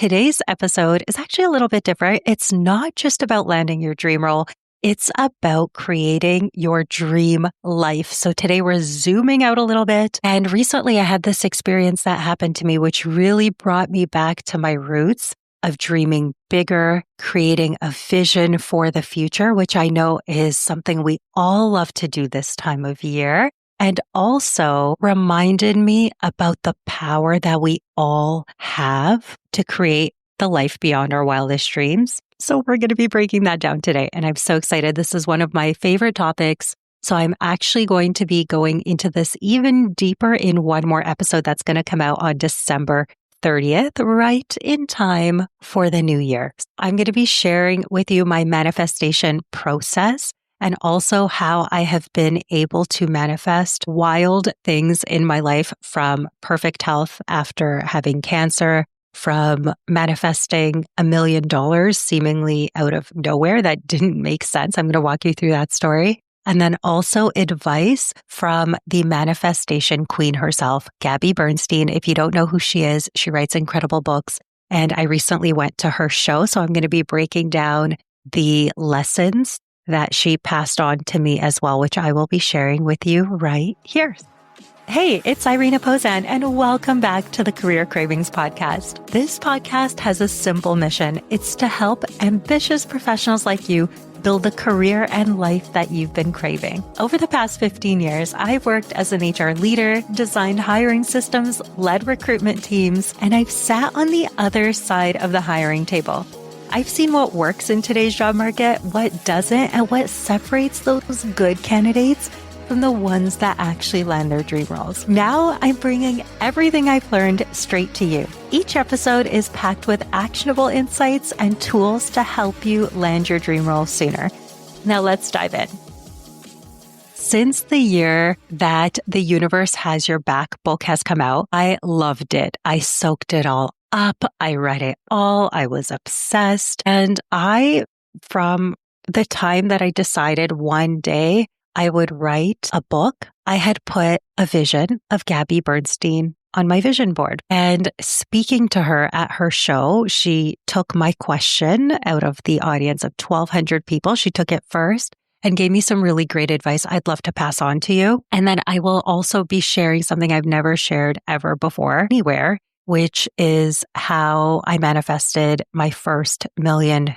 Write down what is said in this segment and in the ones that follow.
Today's episode is actually a little bit different. It's not just about landing your dream role. It's about creating your dream life. So today we're zooming out a little bit. And recently I had this experience that happened to me, which really brought me back to my roots of dreaming bigger, creating a vision for the future, which I know is something we all love to do this time of year. And also reminded me about the power that we all have to create the life beyond our wildest dreams. So we're going to be breaking that down today. And I'm so excited. This is one of my favorite topics. So I'm actually going to be going into this even deeper in one more episode that's going to come out on December 30th, right in time for the new year. I'm going to be sharing with you my manifestation process and also how I have been able to manifest wild things in my life, from perfect health after having cancer, from manifesting $1 million seemingly out of nowhere that didn't make sense. I'm going to walk you through that story. And then also advice from the manifestation queen herself, Gabby Bernstein. If you don't know who she is, she writes incredible books. And I recently went to her show. So I'm going to be breaking down the lessons that she passed on to me as well, which I will be sharing with you right here. Hey, it's Irina Pozan, and welcome back to the Career Cravings Podcast. This podcast has a simple mission. It's to help ambitious professionals like you build the career and life that you've been craving. Over the past 15 years, I've worked as an HR leader, designed hiring systems, led recruitment teams, and I've sat on the other side of the hiring table. I've seen what works in today's job market, what doesn't, and what separates those good candidates from the ones that actually land their dream roles. Now I'm bringing everything I've learned straight to you. Each episode is packed with actionable insights and tools to help you land your dream role sooner. Now let's dive in. Since the year that The Universe Has Your Back book has come out, I loved it. I soaked it all up. I read it all. I was obsessed. And from the time that I decided one day I would write a book, I had put a vision of Gabby Bernstein on my vision board. And speaking to her at her show, she took my question out of the audience of 1,200 people. She took it first and gave me some really great advice I'd love to pass on to you. And then I will also be sharing something I've never shared ever before anywhere, which is how I manifested my first $1 million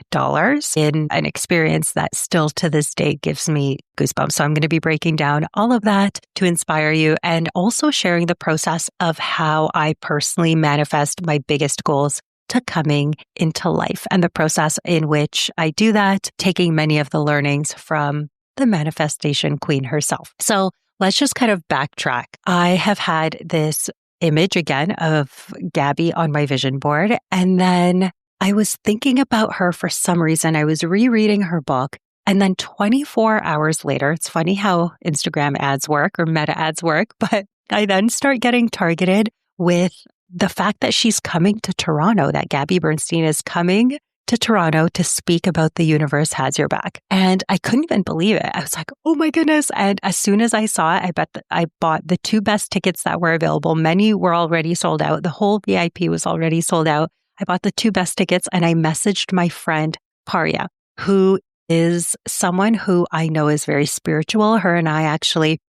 in an experience that still to this day gives me goosebumps. So I'm going to be breaking down all of that to inspire you, and also sharing the process of how I personally manifest my biggest goals to coming into life, and the process in which I do that, taking many of the learnings from the manifestation queen herself. So let's just kind of backtrack. I have had this image again of Gabby on my vision board. And then I was thinking about her for some reason. I was rereading her book. And then 24 hours later, it's funny how Instagram ads work or meta ads work, but I then start getting targeted with the fact that she's coming to Toronto, that Gabby Bernstein is coming to Toronto to speak about The Universe Has Your Back. And I couldn't even believe it. I was like, oh my goodness. And as soon as I saw it, I bought the 2 best tickets that were available. Many were already sold out. The whole VIP was already sold out. I bought the 2 best tickets, and I messaged my friend Paria, who is someone who I know is very spiritual. Her and I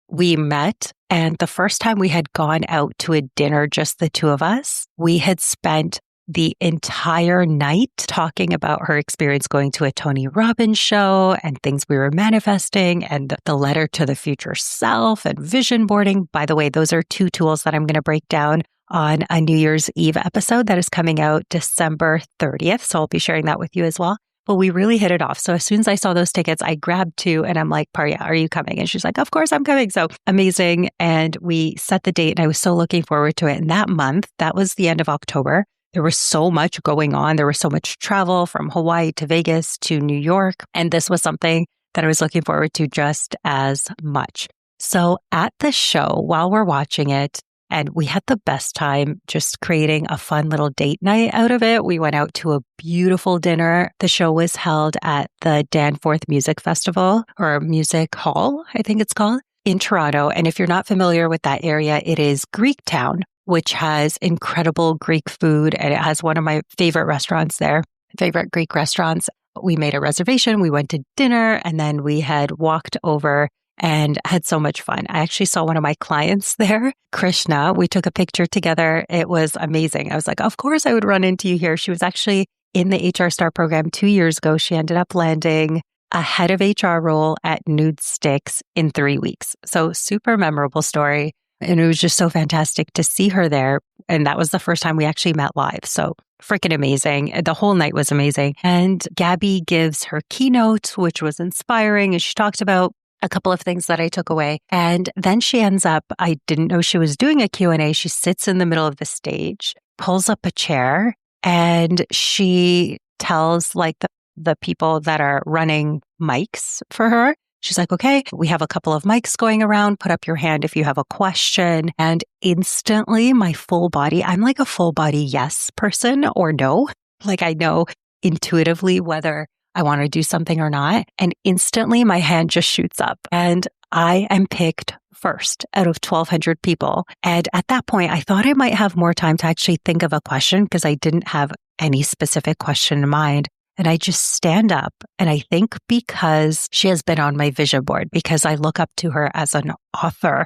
we met, and the first time we had gone out to a dinner, just the 2 of us, we had spent the entire night talking about her experience going to a Tony Robbins show and things we were manifesting, and the letter to the future self and vision boarding. By the way, those are 2 tools that I'm going to break down on a New Year's Eve episode that is coming out December 30th. So I'll be sharing that with you as well. But we really hit it off. So as soon as I saw those tickets, I grabbed 2 and I'm like, Paria, are you coming? And she's like, of course I'm coming. So amazing. And we set the date, and I was so looking forward to it. And that month, that was the end of October, there was so much going on. There was so much travel from Hawaii to Vegas to New York. And this was something that I was looking forward to just as much. So at the show, while we're watching it, and we had the best time just creating a fun little date night out of it. We went out to a beautiful dinner. The show was held at the Danforth Music Festival, or Music Hall, I think it's called, in Toronto. And if you're not familiar with that area, it is Greek town which has incredible Greek food. And it has one of my favorite restaurants there, favorite Greek restaurants. We made a reservation. We went to dinner and then we had walked over and had so much fun. I actually saw one of my clients there, Krishna. We took a picture together. It was amazing. I was like, of course I would run into you here. She was actually in the HR Star program 2 years ago. She ended up landing a head of HR role at Nude Sticks in 3 weeks. So super memorable story. And it was just so fantastic to see her there. And that was the first time we actually met live. So freaking amazing. The whole night was amazing. And Gabby gives her keynote, which was inspiring. And she talked about a couple of things that I took away. And then she ends up, I didn't know she was doing a Q&A. She sits in the middle of the stage, pulls up a chair, and she tells like the people that are running mics for her. She's like, okay, we have a couple of mics going around. Put up your hand if you have a question. And instantly my full body, I'm like a full body yes person or no. Like I know intuitively whether I want to do something or not. And instantly my hand just shoots up and I am picked first out of 1,200 people. And at that point, I thought I might have more time to actually think of a question because I didn't have any specific question in mind. And I just stand up. And I think because she has been on my vision board, because I look up to her as an author,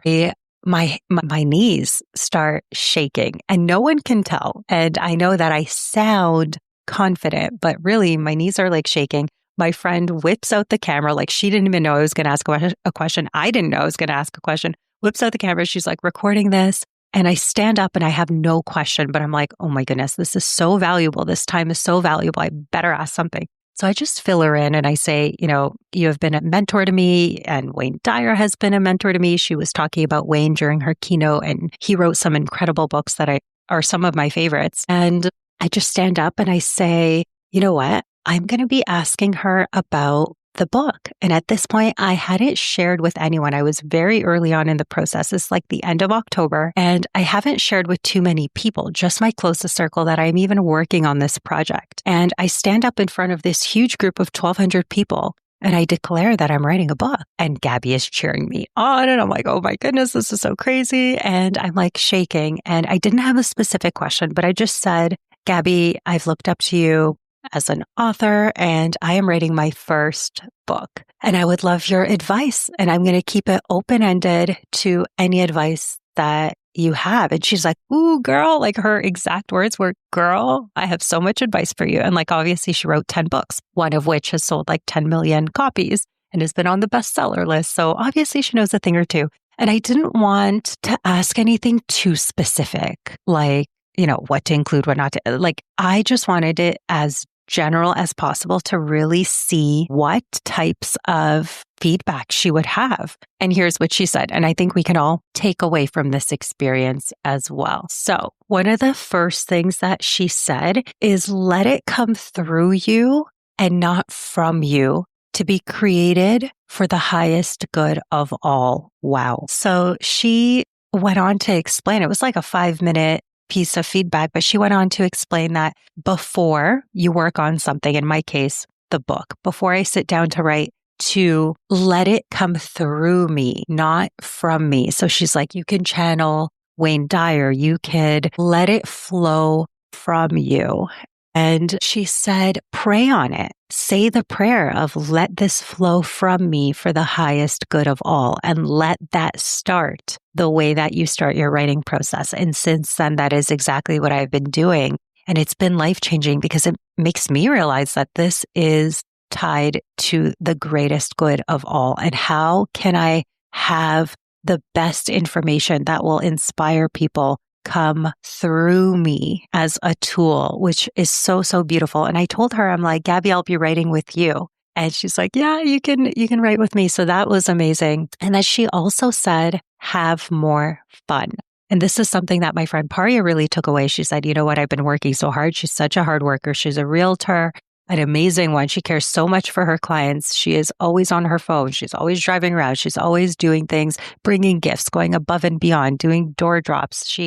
my knees start shaking and no one can tell. And I know that I sound confident, but really my knees are like shaking. My friend whips out the camera, like she didn't even know I was going to ask a question. I didn't know I was going to ask a question. Whips out the camera. She's like recording this. And I stand up and I have no question, but I'm like, oh my goodness, this is so valuable. This time is so valuable. I better ask something. So I just fill her in and I say, you have been a mentor to me and Wayne Dyer has been a mentor to me. She was talking about Wayne during her keynote and he wrote some incredible books that are some of my favorites. And I just stand up and I say, you know what? I'm going to be asking her about the book. And at this point, I hadn't shared with anyone. I was very early on in the process. It's like the end of October. And I haven't shared with too many people, just my closest circle that I'm even working on this project. And I stand up in front of this huge group of 1,200 people and I declare that I'm writing a book. And Gabby is cheering me on. And I'm like, oh my goodness, this is so crazy. And I'm like shaking. And I didn't have a specific question, but I just said, Gabby, I've looked up to you as an author and I am writing my first book and I would love your advice and I'm going to keep it open-ended to any advice that you have. And she's like, ooh, girl, like her exact words were, girl, I have so much advice for you. And like, obviously she wrote 10 books, one of which has sold like 10 million copies and has been on the bestseller list. So obviously she knows a thing or two. And I didn't want to ask anything too specific, like, what to include, what not to. Like, I just wanted it as general as possible to really see what types of feedback she would have. And here's what she said. And I think we can all take away from this experience as well. So one of the first things that she said is let it come through you and not from you to be created for the highest good of all. Wow. So she went on to explain, it was like a 5-minute piece of feedback, but she went on to explain that before you work on something, in my case, the book, before I sit down to write, to let it come through me, not from me. So she's like, you can channel Wayne Dyer, you could let it flow from you. And she said, pray on it. Say the prayer of let this flow from me for the highest good of all. And let that start the way that you start your writing process. And since then, that is exactly what I've been doing. And it's been life-changing because it makes me realize that this is tied to the greatest good of all. And how can I have the best information that will inspire people come through me as a tool, which is so, so beautiful. And I told her, I'm like, Gabby, I'll be writing with you. And she's like, yeah, you can write with me. So that was amazing. And then she also said, have more fun. And this is something that my friend Paria really took away. She said, you know what? I've been working so hard. She's such a hard worker. She's a realtor, an amazing one. She cares so much for her clients. She is always on her phone. She's always driving around. She's always doing things, bringing gifts, going above and beyond, doing door drops.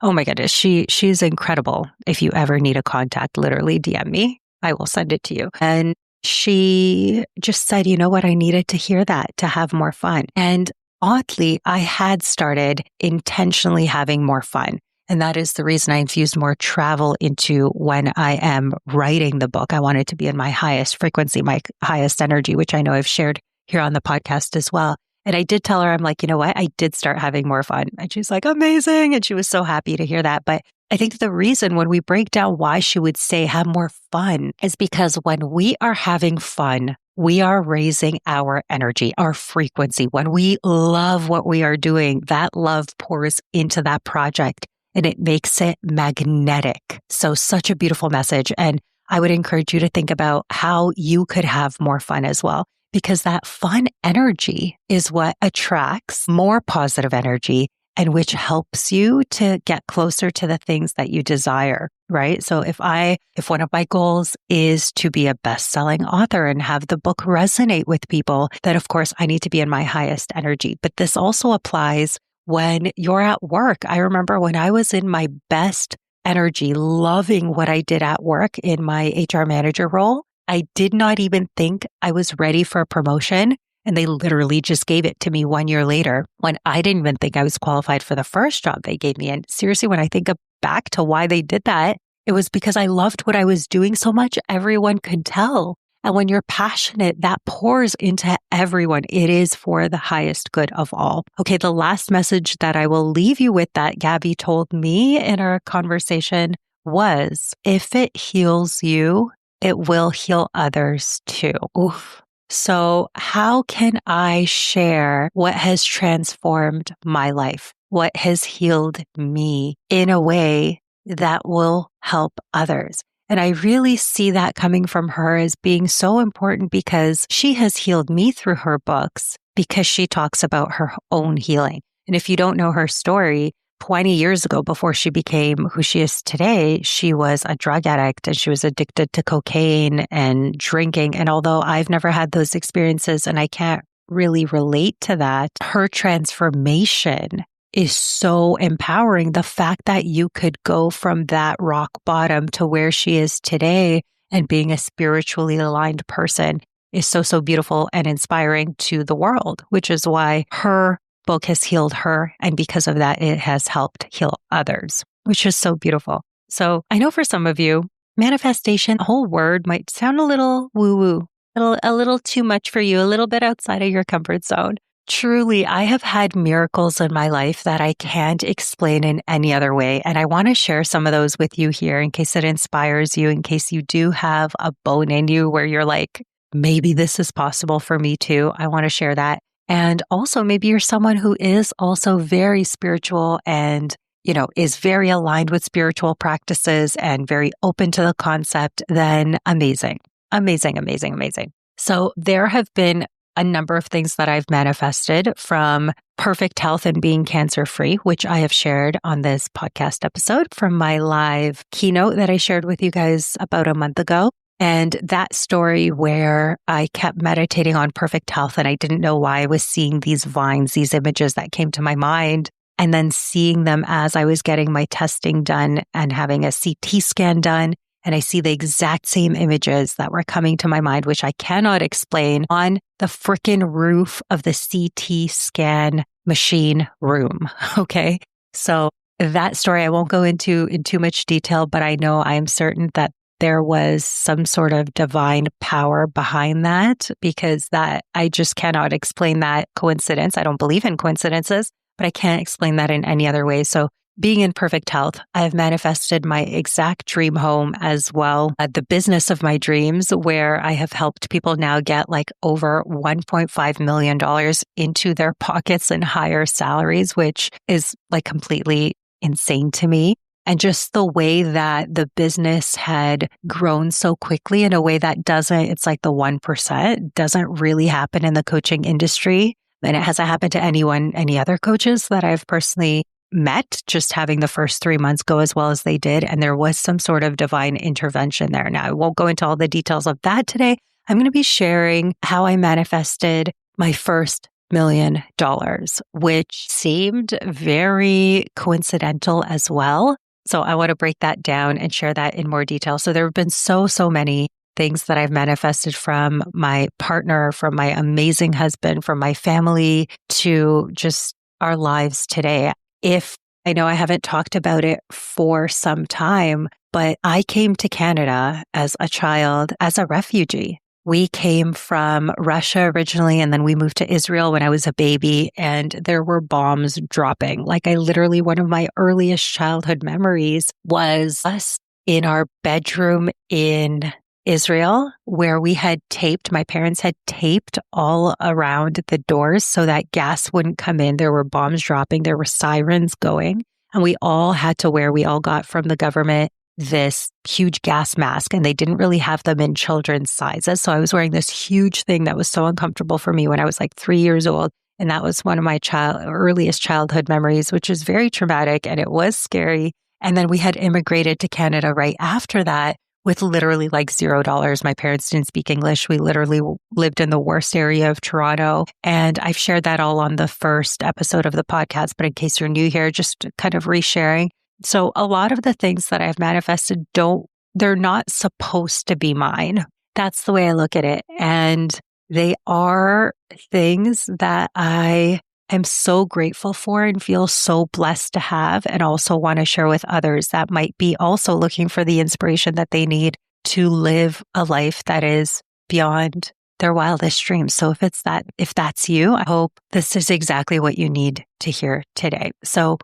Oh my goodness, she's incredible. If you ever need a contact, literally DM me. I will send it to you. And she just said, you know what? I needed to hear that, to have more fun. And oddly, I had started intentionally having more fun. And that is the reason I infused more travel into when I am writing the book. I want it to be in my highest frequency, my highest energy, which I know I've shared here on the podcast as well. And I did tell her, I'm like, you know what? I did start having more fun. And she's like, amazing. And she was so happy to hear that. But I think the reason when we break down why she would say have more fun is because when we are having fun, we are raising our energy, our frequency. When we love what we are doing, that love pours into that project and it makes it magnetic. So such a beautiful message. And I would encourage you to think about how you could have more fun as well, because that fun energy is what attracts more positive energy and which helps you to get closer to the things that you desire, right? So if one of my goals is to be a best-selling author and have the book resonate with people, then of course I need to be in my highest energy. But this also applies when you're at work. I remember when I was in my best energy, loving what I did at work in my HR manager role, I did not even think I was ready for a promotion. And they literally just gave it to me 1 year later when I didn't even think I was qualified for the first job they gave me. And seriously, when I think back to why they did that, it was because I loved what I was doing so much, everyone could tell. And when you're passionate, that pours into everyone. It is for the highest good of all. Okay, the last message that I will leave you with that Gabby told me in our conversation was, if it heals you, it will heal others too. Oof. So how can I share what has transformed my life? What has healed me in a way that will help others? And I really see that coming from her as being so important because she has healed me through her books because she talks about her own healing. And if you don't know her story, 20 years ago, before she became who she is today, she was a drug addict and she was addicted to cocaine and drinking. And although I've never had those experiences and I can't really relate to that, her transformation is so empowering. The fact that you could go from that rock bottom to where she is today and being a spiritually aligned person is so, so beautiful and inspiring to the world, which is why her book has healed her. And because of that, it has helped heal others, which is so beautiful. So I know for some of you, manifestation, the whole word might sound a little woo-woo, a little too much for you, a little bit outside of your comfort zone. Truly, I have had miracles in my life that I can't explain in any other way. And I want to share some of those with you here in case it inspires you, in case you do have a bone in you where you're like, maybe this is possible for me too. I want to share that. And also maybe you're someone who is also very spiritual and, is very aligned with spiritual practices and very open to the concept, then amazing, amazing, amazing, amazing. So there have been a number of things that I've manifested, from perfect health and being cancer-free, which I have shared on this podcast episode from my live keynote that I shared with you guys about a month ago. And that story where I kept meditating on perfect health and I didn't know why I was seeing these vines, these images that came to my mind, and then seeing them as I was getting my testing done and having a CT scan done. And I see the exact same images that were coming to my mind, which I cannot explain, on the frickin' roof of the CT scan machine room. Okay. So that story, I won't go into in too much detail, but I know I am certain that there was some sort of divine power behind that, because that I just cannot explain that coincidence. I don't believe in coincidences, but I can't explain that in any other way. So being in perfect health, I have manifested my exact dream home as well. The business of my dreams, where I have helped people now get like over $1.5 million into their pockets and higher salaries, which is like completely insane to me. And just the way that the business had grown so quickly in a way that it's like the 1%, doesn't really happen in the coaching industry. And it hasn't happened to any other coaches that I've personally met, just having the first 3 months go as well as they did. And there was some sort of divine intervention there. Now, I won't go into all the details of that today. I'm going to be sharing how I manifested my first $1 million, which seemed very coincidental as well. So I want to break that down and share that in more detail. So there have been so many things that I've manifested, from my partner, from my amazing husband, from my family, to just our lives today. If I know I haven't talked about it for some time, but I came to Canada as a child as a refugee. We came from Russia originally, and then we moved to Israel when I was a baby, and there were bombs dropping. Like, I literally, one of my earliest childhood memories was us in our bedroom in Israel, where my parents had taped all around the doors so that gas wouldn't come in. There were bombs dropping, there were sirens going, and we all got from the government this huge gas mask, and they didn't really have them in children's sizes. So I was wearing this huge thing that was so uncomfortable for me when I was like 3 years old. And that was one of my earliest childhood memories, which is very traumatic, and it was scary. And then we had immigrated to Canada right after that with literally like $0. My parents didn't speak English. We literally lived in the worst area of Toronto. And I've shared that all on the first episode of the podcast. But in case you're new here, just kind of resharing. So a lot of the things that I've manifested they're not supposed to be mine. That's the way I look at it. And they are things that I am so grateful for and feel so blessed to have, and also want to share with others that might be also looking for the inspiration that they need to live a life that is beyond their wildest dreams. So if that's you, I hope this is exactly what you need to hear today. So,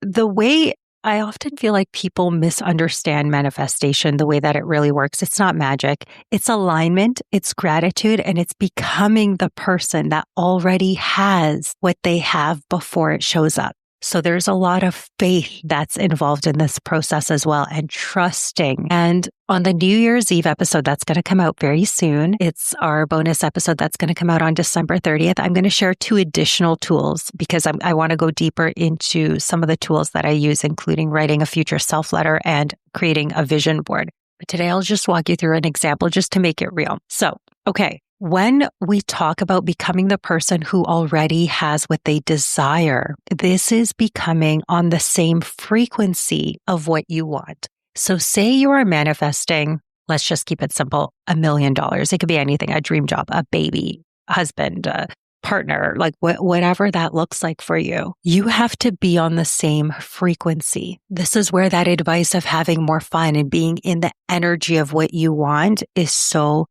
the way I often feel like people misunderstand manifestation, the way that it really works. It's not magic. It's alignment, it's gratitude, and it's becoming the person that already has what they have before it shows up. So there's a lot of faith that's involved in this process as well, and trusting. And on the New Year's Eve episode that's going to come out very soon, it's our bonus episode that's going to come out on December 30th. I'm going to share 2 additional tools because I want to go deeper into some of the tools that I use, including writing a future self letter and creating a vision board. But today I'll just walk you through an example just to make it real. So, okay. When we talk about becoming the person who already has what they desire, this is becoming on the same frequency of what you want. So say you are manifesting, let's just keep it simple, $1 million. It could be anything, a dream job, a baby, a husband, a partner, like whatever that looks like for you. You have to be on the same frequency. This is where that advice of having more fun and being in the energy of what you want is so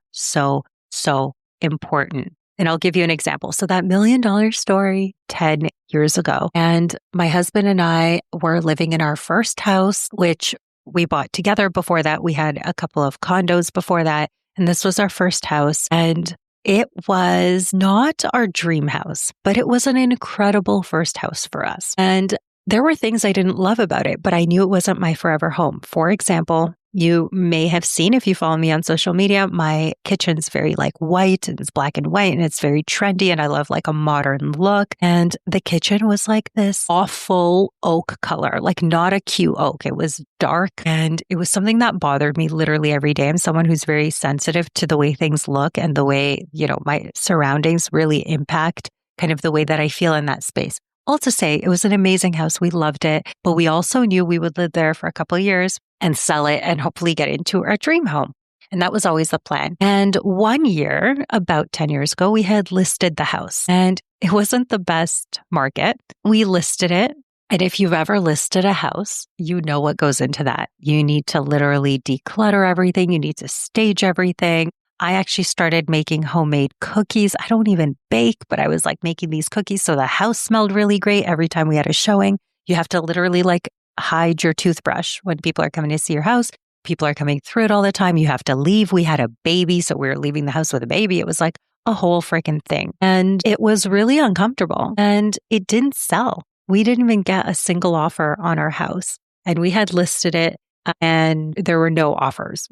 important. And I'll give you an example. So that $1 million story 10 years ago, and my husband and I were living in our first house, which we bought together. Before that, we had a couple of condos before that. And this was our first house. And it was not our dream house, but it was an incredible first house for us. And there were things I didn't love about it, but I knew it wasn't my forever home. For example, you may have seen, if you follow me on social media, my kitchen's very like white, and it's black and white, and it's very trendy, and I love like a modern look. And the kitchen was like this awful oak color, like not a cute oak. It was dark, and it was something that bothered me literally every day. I'm someone who's very sensitive to the way things look and the way, my surroundings really impact kind of the way that I feel in that space. All to say, it was an amazing house. We loved it, but we also knew we would live there for a couple of years and sell it and hopefully get into our dream home. And that was always the plan. And one year, about 10 years ago, we had listed the house, and it wasn't the best market. We listed it. And if you've ever listed a house, you know what goes into that. You need to literally declutter everything. You need to stage everything. I actually started making homemade cookies. I don't even bake, but I was like making these cookies so the house smelled really great every time we had a showing. You have to literally like hide your toothbrush when people are coming to see your house. People are coming through it all the time. You have to leave. We had a baby, so we were leaving the house with a baby. It was like a whole freaking thing. And it was really uncomfortable, and it didn't sell. We didn't even get a single offer on our house, and we had listed it, and there were no offers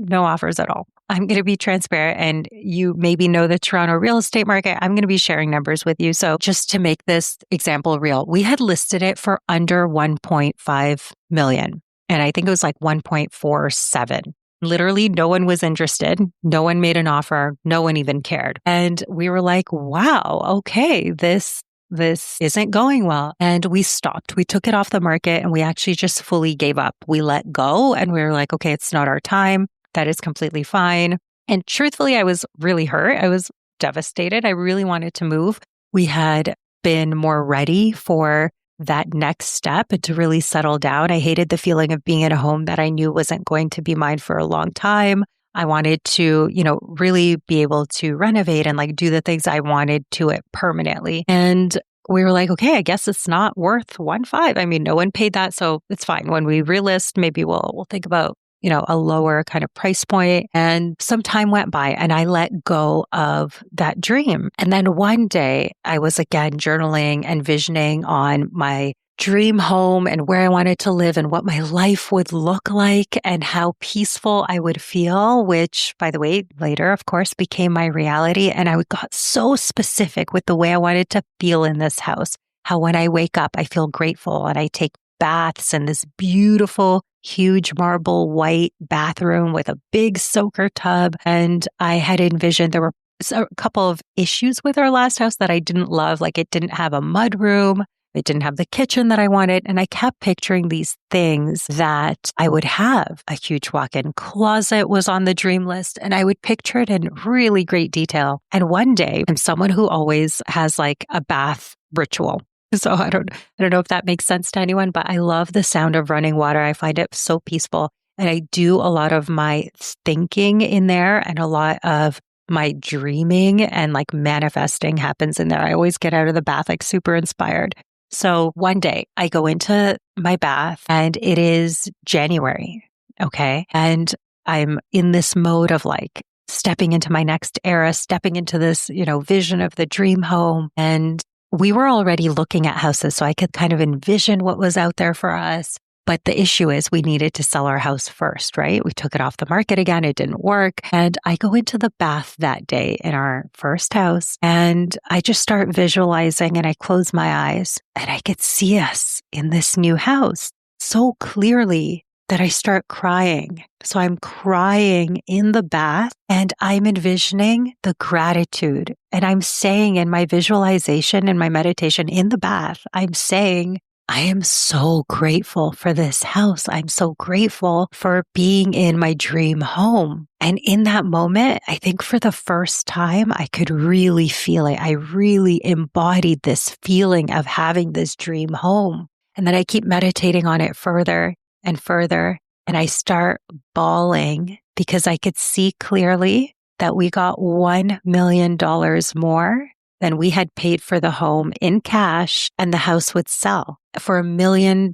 at all. I'm going to be transparent, and you maybe know the Toronto real estate market. I'm going to be sharing numbers with you. So just to make this example real, we had listed it for under 1.5 million. And I think it was like 1.47. Literally, no one was interested. No one made an offer. No one even cared. And we were like, wow, okay, this isn't going well. And we stopped. We took it off the market, and we actually just fully gave up. We let go, and we were like, okay, it's not our time. That is completely fine. And truthfully, I was really hurt. I was devastated. I really wanted to move. We had been more ready for that next step and to really settle down. I hated the feeling of being in a home that I knew wasn't going to be mine for a long time. I wanted to, really be able to renovate and like do the things I wanted to it permanently. And we were like, okay, I guess it's not worth 1.5. I mean, no one paid that, so it's fine. When we relist, maybe we'll think about, a lower kind of price point. And some time went by and I let go of that dream. And then one day I was again journaling and visioning on my dream home and where I wanted to live and what my life would look like and how peaceful I would feel, which, by the way, later, of course, became my reality. And I got so specific with the way I wanted to feel in this house, how when I wake up, I feel grateful and I take baths in this beautiful, huge marble white bathroom with a big soaker tub. And I had envisioned there were a couple of issues with our last house that I didn't love. Like it didn't have a mud room. It didn't have the kitchen that I wanted. And I kept picturing these things that I would have. A huge walk-in closet was on the dream list, and I would picture it in really great detail. And one day, I'm someone who always has like a bath ritual. So I don't know if that makes sense to anyone, but I love the sound of running water. I find it so peaceful. And I do a lot of my thinking in there and a lot of my dreaming and like manifesting happens in there. I always get out of the bath like super inspired. So one day I go into my bath and it is January. Okay. And I'm in this mode of like stepping into my next era, stepping into this, vision of the dream home. And we were already looking at houses, so I could kind of envision what was out there for us. But the issue is we needed to sell our house first, right? We took it off the market again. It didn't work. And I go into the bath that day in our first house and I just start visualizing and I close my eyes and I could see us in this new house so clearly that I start crying. So I'm crying in the bath and I'm envisioning the gratitude. And I'm saying in my visualization and my meditation in the bath, I'm saying, I am so grateful for this house. I'm so grateful for being in my dream home. And in that moment, I think for the first time, I could really feel it. I really embodied this feeling of having this dream home. And then I keep meditating on it further and further. And I start bawling because I could see clearly that we got $1 million more than we had paid for the home in cash, and the house would sell for $1 million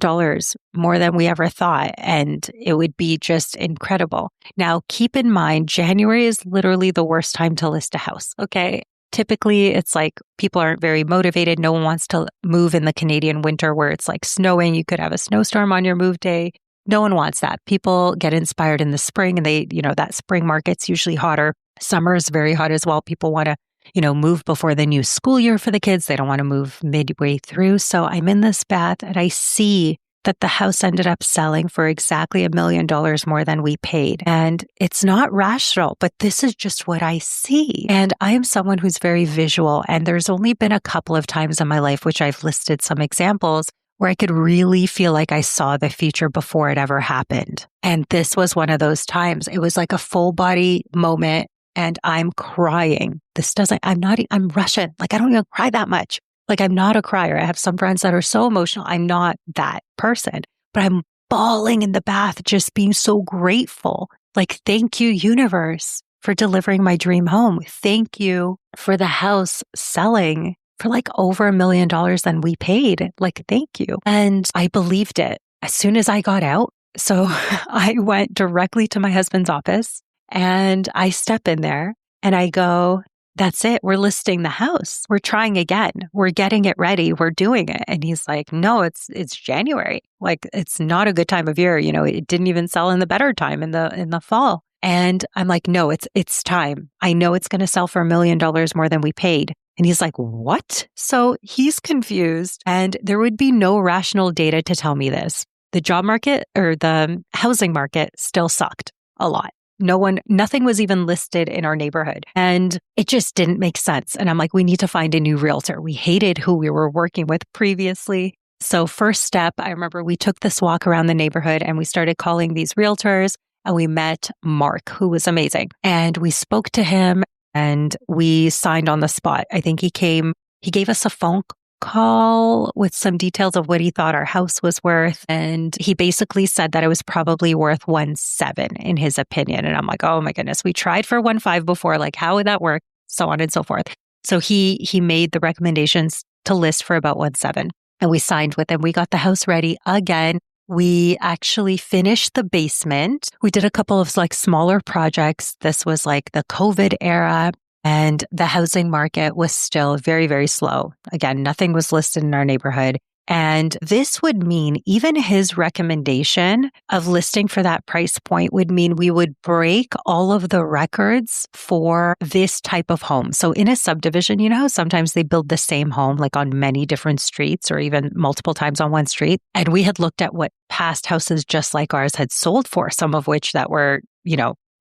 more than we ever thought. And it would be just incredible. Now, keep in mind, January is literally the worst time to list a house. Okay. Typically, it's like people aren't very motivated. No one wants to move in the Canadian winter where it's like snowing. You could have a snowstorm on your move day. No one wants that. People get inspired in the spring and they, that spring market's usually hotter. Summer is very hot as well. People want to, move before the new school year for the kids. They don't want to move midway through. So I'm in this bath and I see that the house ended up selling for exactly $1 million more than we paid. And it's not rational, but this is just what I see. And I am someone who's very visual. And there's only been a couple of times in my life, which I've listed some examples, where I could really feel like I saw the future before it ever happened. And this was one of those times. It was like a full body moment and I'm crying. I'm Russian. Like I don't even cry that much. Like I'm not a crier. I have some friends that are so emotional. I'm not that person, but I'm bawling in the bath, just being so grateful. Like, thank you, universe, for delivering my dream home. Thank you for the house selling for like over $1 million than we paid. Like, thank you. And I believed it as soon as I got out. So I went directly to my husband's office and I step in there and I go, that's it. We're listing the house. We're trying again. We're getting it ready. We're doing it. And he's like, no, it's January. Like, it's not a good time of year. It didn't even sell in the better time in the fall. And I'm like, no, it's time. I know it's going to sell for $1 million more than we paid. And he's like, what? So he's confused and there would be no rational data to tell me this. The job market or the housing market still sucked a lot. Nothing was even listed in our neighborhood and it just didn't make sense. And I'm like, we need to find a new realtor. We hated who we were working with previously. So first step, I remember we took this walk around the neighborhood and we started calling these realtors and we met Mark, who was amazing. And we spoke to him and we signed on the spot. I think he gave us a phone call with some details of what he thought our house was worth. And he basically said that it was probably worth 1.7 in his opinion. And I'm like, oh my goodness, we tried for 1.5 before. Like, how would that work? So on and so forth. So he made the recommendations to list for about 1.7, and we signed with him. We got the house ready again. We actually finished the basement. We did a couple of like smaller projects. This was like the COVID era, and the housing market was still very, very slow. Again, nothing was listed in our neighborhood. And this would mean even his recommendation of listing for that price point would mean we would break all of the records for this type of home. So in a subdivision, you know how sometimes they build the same home like on many different streets or even multiple times on one street. And we had looked at what past houses just like ours had sold for, some of which that were,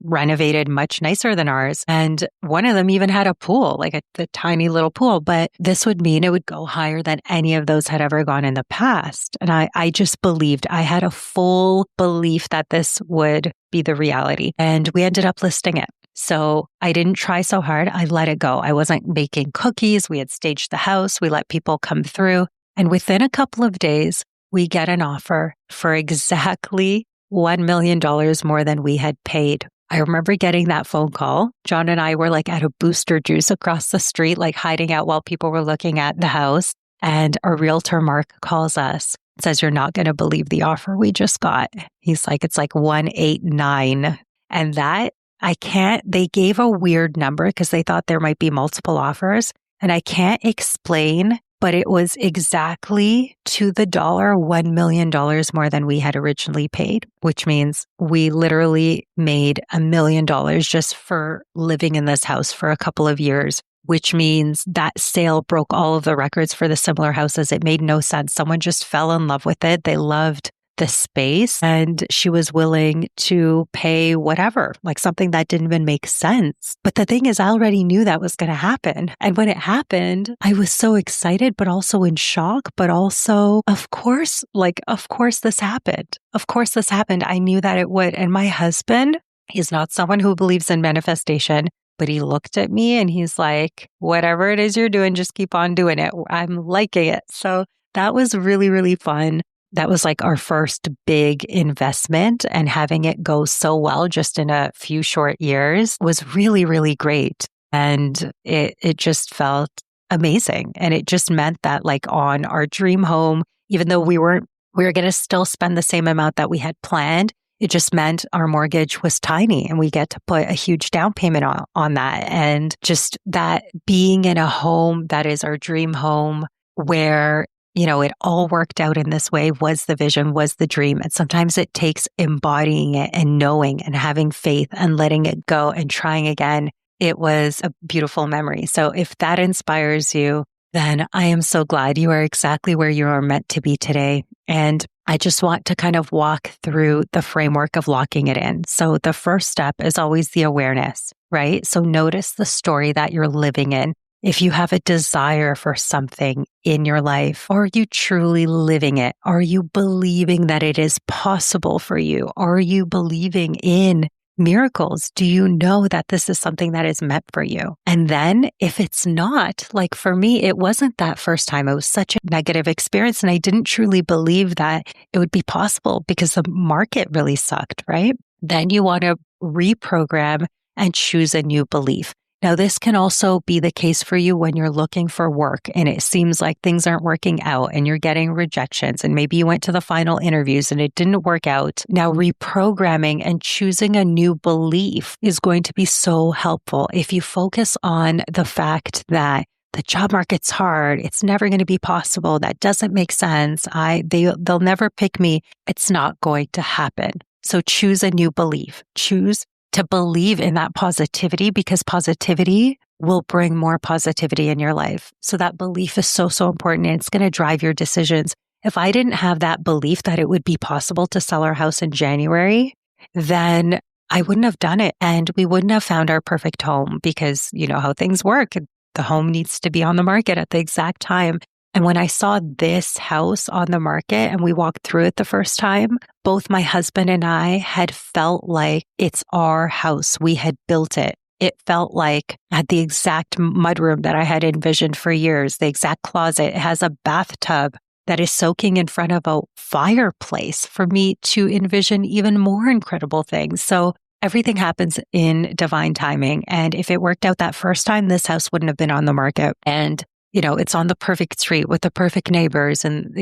renovated much nicer than ours. And one of them even had a pool, like the tiny little pool. But this would mean it would go higher than any of those had ever gone in the past. And I just believed, I had a full belief that this would be the reality. And we ended up listing it. So I didn't try so hard. I let it go. I wasn't baking cookies. We had staged the house. We let people come through. And within a couple of days, we get an offer for exactly $1 million more than we had paid. I remember getting that phone call. John and I were like at a Booster Juice across the street, like hiding out while people were looking at the house. And our realtor, Mark, calls us, says, "You're not going to believe the offer we just got." He's like, "It's like 189. And that they gave a weird number because they thought there might be multiple offers. And I can't explain, but it was exactly to the dollar $1 million more than we had originally paid, which means we literally made $1 million just for living in this house for a couple of years, which means that sale broke all of the records for the similar houses. It made no sense. Someone just fell in love with it. They loved the space, and she was willing to pay whatever, like something that didn't even make sense. But the thing is, I already knew that was going to happen. And when it happened, I was so excited, but also in shock, but also, of course this happened. Of course this happened. I knew that it would. And my husband is not someone who believes in manifestation, but he looked at me and he's like, "Whatever it is you're doing, just keep on doing it. I'm liking it." So that was really, really fun. That was like our first big investment, and having it go so well just in a few short years was really, really great. And it just felt amazing. And it just meant that like on our dream home, even though we were going to still spend the same amount that we had planned, it just meant our mortgage was tiny and we get to put a huge down payment on that. And just that being in a home that is our dream home where it all worked out in this way was the vision, was the dream. And sometimes it takes embodying it and knowing and having faith and letting it go and trying again. It was a beautiful memory. So if that inspires you, then I am so glad you are exactly where you are meant to be today. And I just want to kind of walk through the framework of locking it in. So the first step is always the awareness, right? So notice the story that you're living in. If you have a desire for something in your life, are you truly living it? Are you believing that it is possible for you? Are you believing in miracles? Do you know that this is something that is meant for you? And then if it's not, like for me, it wasn't that first time. It was such a negative experience, and I didn't truly believe that it would be possible because the market really sucked, right? Then you want to reprogram and choose a new belief. Now, this can also be the case for you when you're looking for work and it seems like things aren't working out and you're getting rejections, and maybe you went to the final interviews and it didn't work out. Now, reprogramming and choosing a new belief is going to be so helpful. If you focus on the fact that the job market's hard, it's never going to be possible, that doesn't make sense, they'll never pick me, it's not going to happen. So choose a new belief. Choose to believe in that positivity, because positivity will bring more positivity in your life. So that belief is so, so important, and it's going to drive your decisions. If I didn't have that belief that it would be possible to sell our house in January, then I wouldn't have done it, and we wouldn't have found our perfect home, because you know how things work. The home needs to be on the market at the exact time. And when I saw this house on the market and we walked through it the first time, both my husband and I had felt like it's our house. We had built it. it felt like I had the exact mudroom that I had envisioned for years, the exact closet. It has a bathtub that is soaking in front of a fireplace for me to envision even more incredible things. So everything happens in divine timing. And if it worked out that first time, this house wouldn't have been on the market. And, it's on the perfect street with the perfect neighbors. And,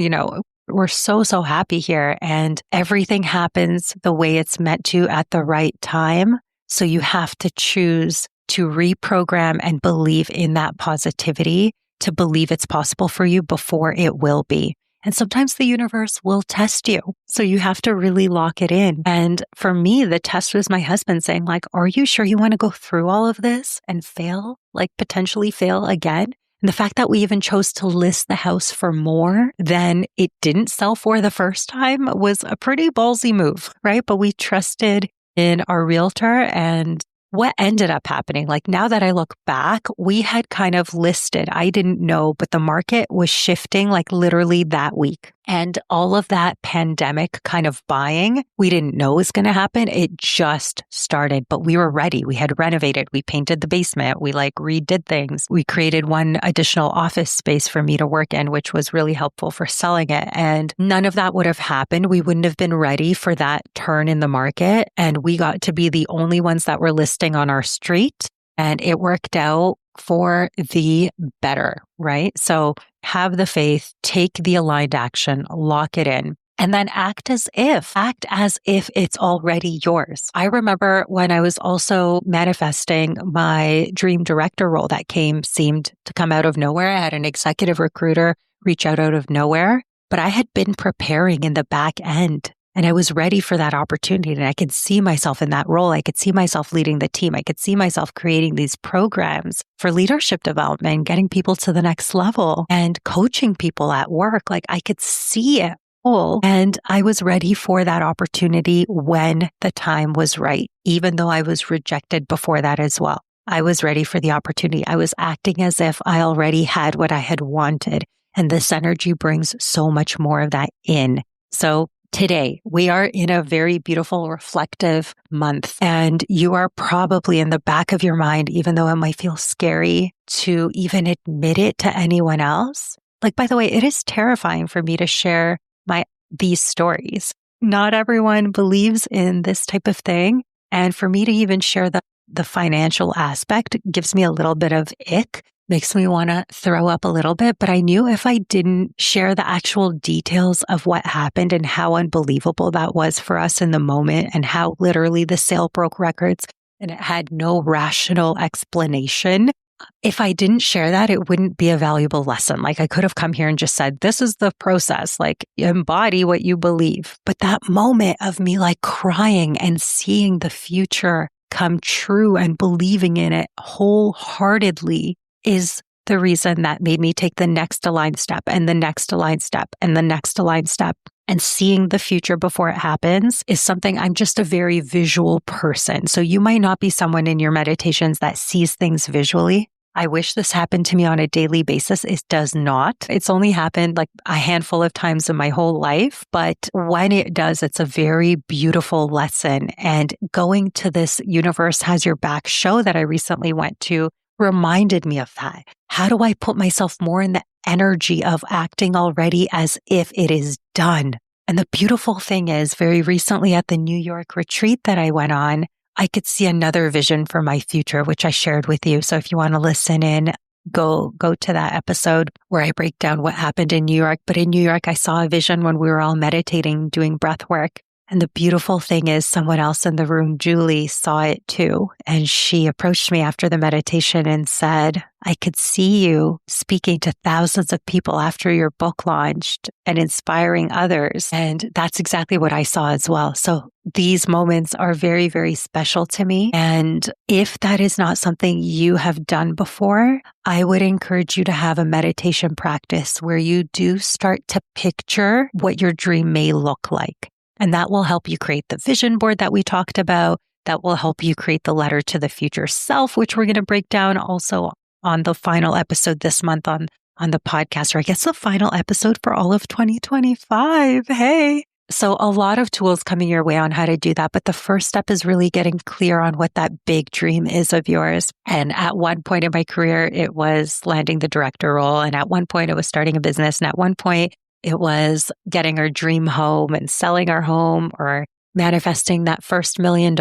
we're so, so happy here. And everything happens the way it's meant to at the right time. So you have to choose to reprogram and believe in that positivity, to believe it's possible for you before it will be. And sometimes the universe will test you. So you have to really lock it in. And for me, the test was my husband saying, like, are you sure you want to go through all of this and fail, like potentially fail again? And the fact that we even chose to list the house for more than it didn't sell for the first time was a pretty ballsy move, right? But we trusted in our realtor. And what ended up happening, like now that I look back, we had kind of listed, I didn't know, but the market was shifting like literally that week. And all of that pandemic kind of buying, we didn't know was going to happen. It just started, but we were ready. We had renovated. We painted the basement. We redid things. We created one additional office space for me to work in, which was really helpful for selling it. And none of that would have happened. We wouldn't have been ready for that turn in the market. And we got to be the only ones that were listing on our street. And it worked out for the better, right? So have the faith, take the aligned action, lock it in, and then act as if it's already yours. I remember when I was also manifesting my dream director role that seemed to come out of nowhere. I had an executive recruiter reach out of nowhere, but I had been preparing in the back end. And I was ready for that opportunity, and I could see myself in that role. I could see myself leading the team. I could see myself creating these programs for leadership development, getting people to the next level and coaching people at work. Like I could see it all. And I was ready for that opportunity when the time was right, even though I was rejected before that as well. I was ready for the opportunity. I was acting as if I already had what I had wanted. And this energy brings so much more of that in. So today, we are in a very beautiful, reflective month, and you are probably in the back of your mind, even though it might feel scary to even admit it to anyone else. Like, by the way, it is terrifying for me to share these stories. Not everyone believes in this type of thing. And for me to even share the financial aspect gives me a little bit of ick. Makes me want to throw up a little bit, but I knew if I didn't share the actual details of what happened and how unbelievable that was for us in the moment and how literally the sale broke records and it had no rational explanation. If I didn't share that, it wouldn't be a valuable lesson. Like I could have come here and just said, this is the process, like embody what you believe. But that moment of me like crying and seeing the future come true and believing in it wholeheartedly is the reason that made me take the next aligned step and the next aligned step and the next aligned step. And seeing the future before it happens is something, I'm just a very visual person. So you might not be someone in your meditations that sees things visually. I wish this happened to me on a daily basis. It does not. It's only happened like a handful of times in my whole life. But when it does, it's a very beautiful lesson. And going to this Universe Has Your Back show that I recently went to reminded me of that. How do I put myself more in the energy of acting already as if it is done? And the beautiful thing is, very recently at the New York retreat that I went on, I could see another vision for my future, which I shared with you. So if you want to listen in, go to that episode where I break down what happened in New York. But in New York, I saw a vision when we were all meditating, doing breath work. And the beautiful thing is someone else in the room, Julie, saw it too. And she approached me after the meditation and said, I could see you speaking to thousands of people after your book launched and inspiring others. And that's exactly what I saw as well. So these moments are very, very special to me. And if that is not something you have done before, I would encourage you to have a meditation practice where you do start to picture what your dream may look like. And that will help you create the vision board that we talked about. That will help you create the letter to the future self, which we're going to break down also on the final episode this month on the podcast, or I guess the final episode for all of 2025. Hey, So a lot of tools coming your way on how to do that. But the first step is really getting clear on what that big dream is of yours. And at one point in my career, it was landing the director role. And at one point it was starting a business. And at one point it was getting our dream home and selling our home or manifesting that first $1 million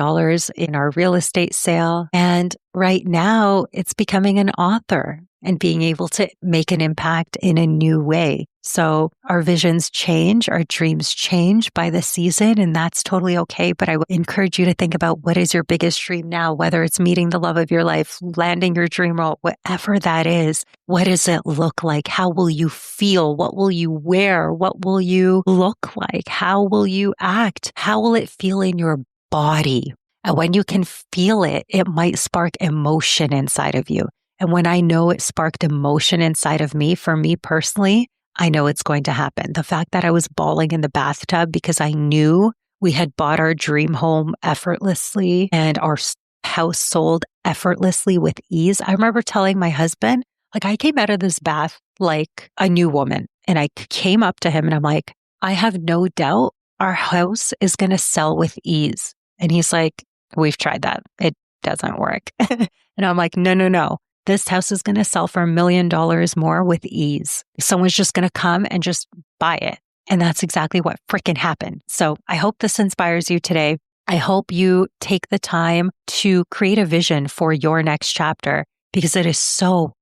in our real estate sale. And right now it's becoming an author and being able to make an impact in a new way. So our visions change, our dreams change by the season, and that's totally okay. But I would encourage you to think about what is your biggest dream now, whether it's meeting the love of your life, landing your dream role, whatever that is. What does it look like? How will you feel? What will you wear? What will you look like? How will you act? How will it feel in your body? And when you can feel it, it might spark emotion inside of you. And when I know it sparked emotion inside of me, for me personally, I know it's going to happen. The fact that I was bawling in the bathtub because I knew we had bought our dream home effortlessly and our house sold effortlessly with ease. I remember telling my husband, like, I came out of this bath like a new woman. And I came up to him and I'm like, I have no doubt our house is going to sell with ease. And he's like, we've tried that. It doesn't work. And I'm like, no. This house is going to sell for $1 million more with ease. Someone's just going to come and just buy it. And that's exactly what freaking happened. So I hope this inspires you today. I hope you take the time to create a vision for your next chapter because it is so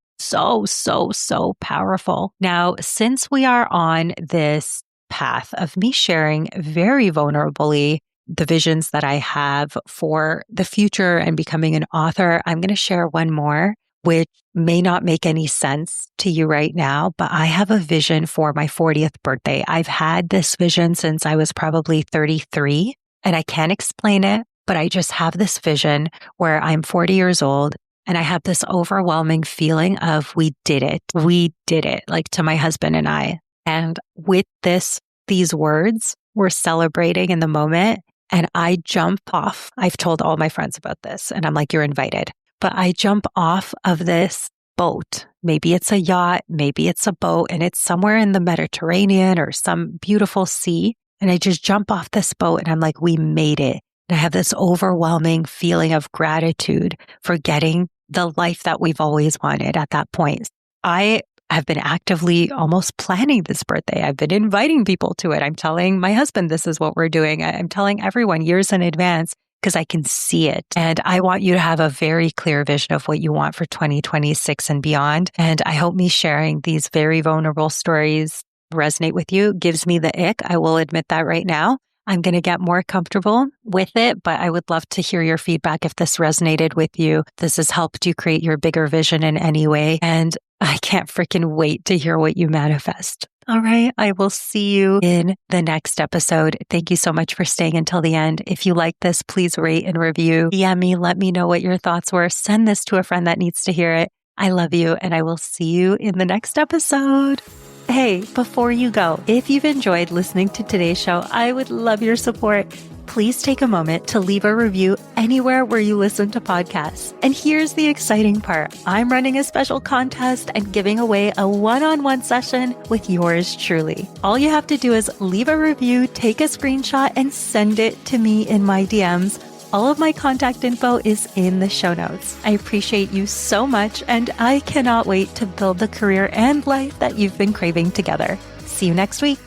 powerful. Now, since we are on this path of me sharing very vulnerably the visions that I have for the future and becoming an author, I'm going to share one more, which may not make any sense to you right now, but I have a vision for my 40th birthday. I've had this vision since I was probably 33, and I can't explain it, but I just have this vision where I'm 40 years old and I have this overwhelming feeling of we did it, like to my husband and I. And with these words, we're celebrating in the moment. And I jump off. I've told all my friends about this and I'm like, you're invited. But I jump off of this boat. Maybe it's a yacht, maybe it's a boat, and it's somewhere in the Mediterranean or some beautiful sea. And I just jump off this boat and I'm like, we made it. And I have this overwhelming feeling of gratitude for getting the life that we've always wanted at that point. I have been actively almost planning this birthday. I've been inviting people to it. I'm telling my husband, this is what we're doing. I'm telling everyone years in advance because I can see it. And I want you to have a very clear vision of what you want for 2026 and beyond. And I hope me sharing these very vulnerable stories resonate with you. Gives me the ick. I will admit that right now. I'm going to get more comfortable with it, but I would love to hear your feedback if this resonated with you. This has helped you create your bigger vision in any way. And I can't freaking wait to hear what you manifest. All right. I will see you in the next episode. Thank you so much for staying until the end. If you like this, please rate and review. DM me. Let me know what your thoughts were. Send this to a friend that needs to hear it. I love you, and I will see you in the next episode. Hey, before you go, if you've enjoyed listening to today's show, I would love your support. Please take a moment to leave a review anywhere where you listen to podcasts. And here's the exciting part. I'm running a special contest and giving away a one-on-one session with yours truly. All you have to do is leave a review, take a screenshot, and send it to me in my DMs. All of my contact info is in the show notes. I appreciate you so much, and I cannot wait to build the career and life that you've been craving together. See you next week.